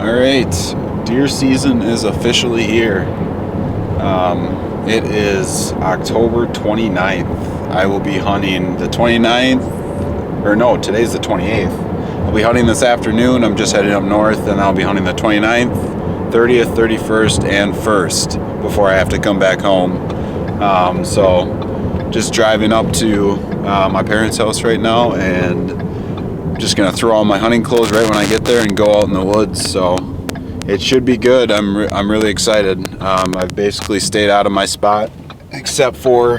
Alright, deer season is officially here. It is October 29th. I will be hunting the 29th, or no, today's the 28th. I'll be hunting this afternoon. I'm just heading up north, and I'll be hunting the 29th, 30th, 31st, and 1st before I have to come back home. So just driving up to my parents' house right now, and just gonna throw on my hunting clothes right when I get there and go out in the woods. So it should be good. I'm really excited. I've basically stayed out of my spot except for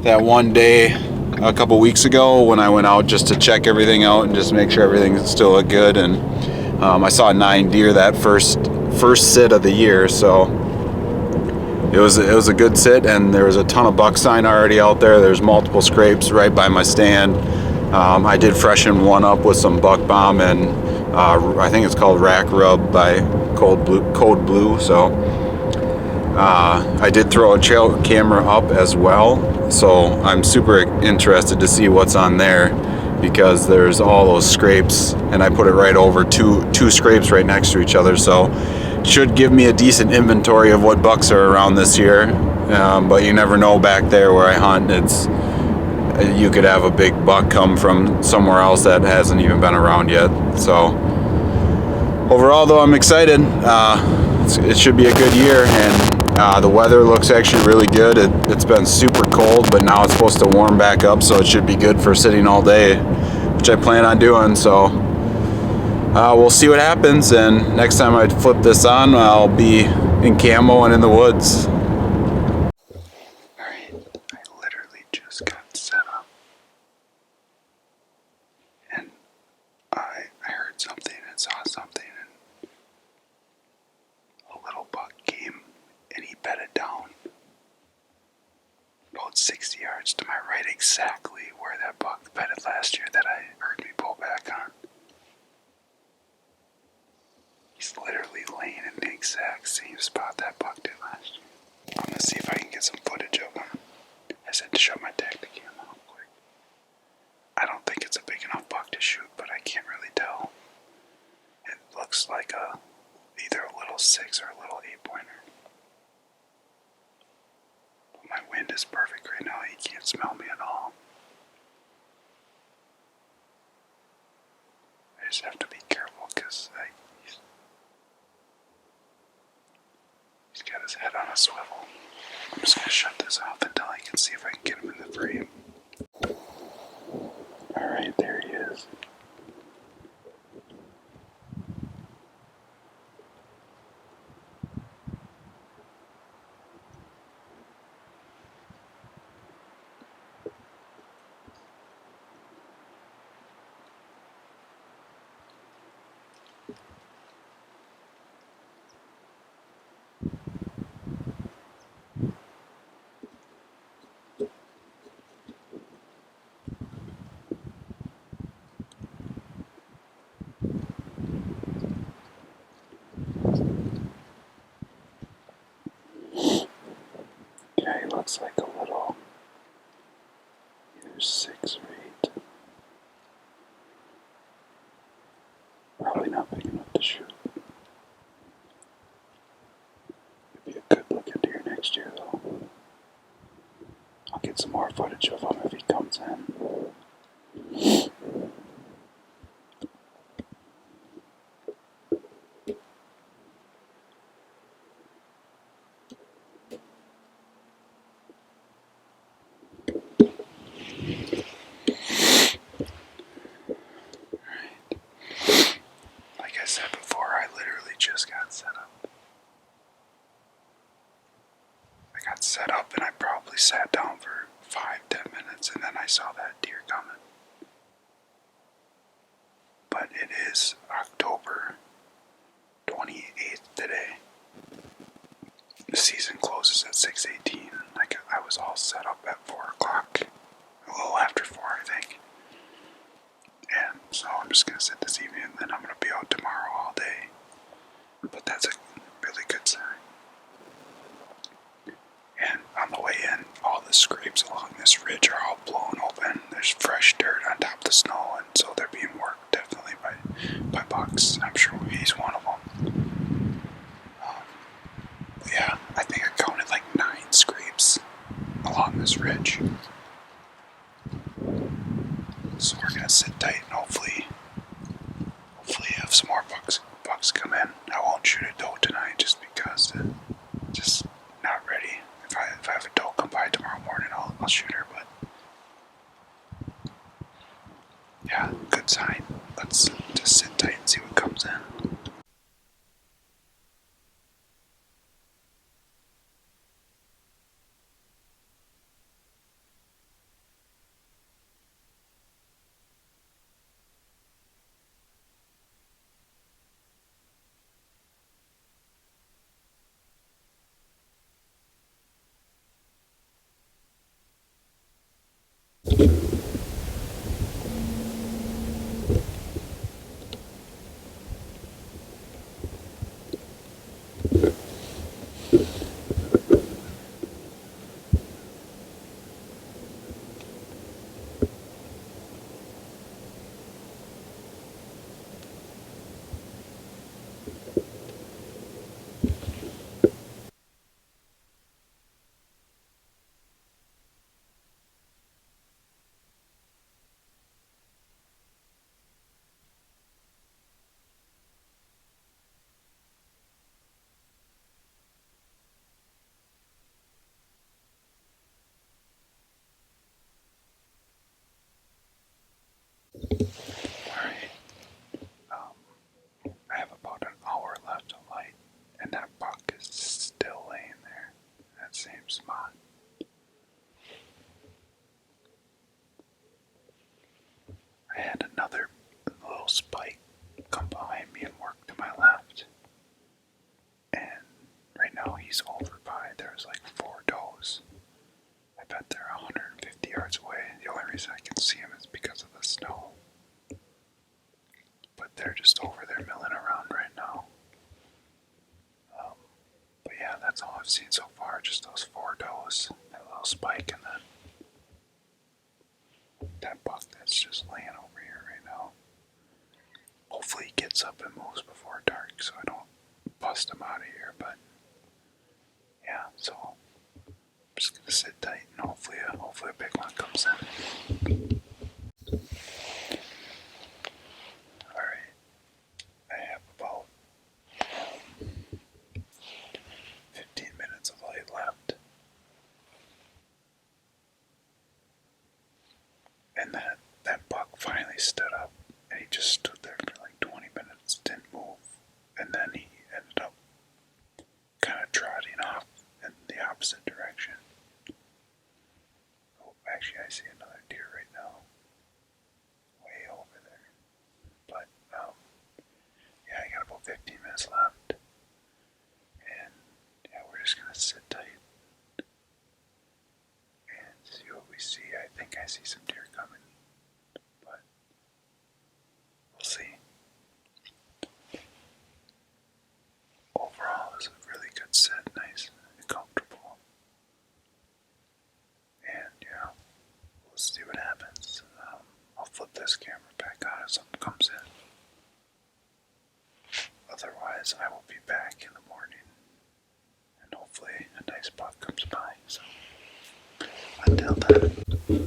that one day a couple weeks ago when I went out just to check everything out and just make sure everything still looked good. And I saw 9 deer that first sit of the year. So it was a good sit, and there was a ton of buck sign already out there. There's multiple scrapes right by my stand. I did freshen one up with some buck bomb and I think it's called Rack Rub by Code Blue. So I did throw a trail camera up as well. So I'm super interested to see what's on there, because there's all those scrapes, and I put it right over two scrapes right next to each other. So it should give me a decent inventory of what bucks are around this year. But you never know back there where I hunt. You could have a big buck come from somewhere else that hasn't even been around yet. So overall, though, I'm excited. It should be a good year, and the weather looks actually really good. It's been super cold, but now it's supposed to warm back up, so it should be good for sitting all day, which I plan on doing. So we'll see what happens, and next time I flip this on, I'll be in camo and in the woods. Just got set up, and I heard something and saw something, and a little buck came and he bedded down about 60 yards to my right, exactly where that buck bedded last year that I heard me pull back on. He's literally laying in the exact same spot that buck did last year. I'm gonna see if I can get some footage of him. I said to shut my tactic cam out quick. I don't think it's a big enough buck to shoot, but I can't really tell. It looks like either a little 6 or a little 8-pointer. But my wind is perfect right now. He can't smell me at all. I just have to be careful because he's got his head on a swivel. I'm just going to shut this off until I can see if I can get him in the frame. Alright, there he is. Yeah, he looks like a little, either 6 or 8. Probably not big enough to shoot. It'd be a good looking deer next year, though. I'll get some more footage of him if he comes in. Like I said before, I literally just got set up. I got set up and I probably sat down for 5-10 minutes, and then I saw that deer coming. But it is October 28th today. The season closes at 6:18. I was all set up at 4 o'clock. A little after 4, I think. And so I'm just going to sit this evening, and then I'm going to be out tomorrow all day. But that's a really good sign. And on the way in, all the scrapes along this ridge are all blown open. There's fresh dirt on top of the snow, and so they're being worked definitely by bucks. I'm sure he's one of them. this ridge. So we're gonna sit tight and hopefully have some more bucks come in. I won't shoot a doe tonight just because just not ready. If I have a doe come by tomorrow morning, I'll shoot her. But yeah, good sign. Let's just sit tight and see what comes in. Alright, I have about an hour left of light, and that buck is still laying there in that same spot. I had another little spike come behind me and work to my left, and right now he's over by, there's like 4 does. I bet they're 150 yards away. The only reason I can see them is because of the snow. But they're just over there milling around right now. But yeah, that's all I've seen so far, just those 4 does, that little spike, and then that buck that's just laying over here right now. Hopefully he gets up and moves before dark so I don't bust him out of here, but yeah, so I'm just gonna sit tight and hopefully a big one comes in. Alright, I have about 15 minutes of light left. And that buck finally stood up, and he just stood there for like 20 minutes, didn't move, and then he ended up kind of trotting off in the opposite direction. Oh, actually I see another deer right now, way over there. But yeah, I got about 15 minutes left, and yeah, we're just gonna sit tight and see what we see. I think I see some deer coming, but we'll see. Overall, it's a really good set, nice and comfortable. And yeah, we'll see what happens. I'll flip this camera back on if something comes in. Otherwise, I will be back in the morning, and hopefully a nice buck comes by. So until then.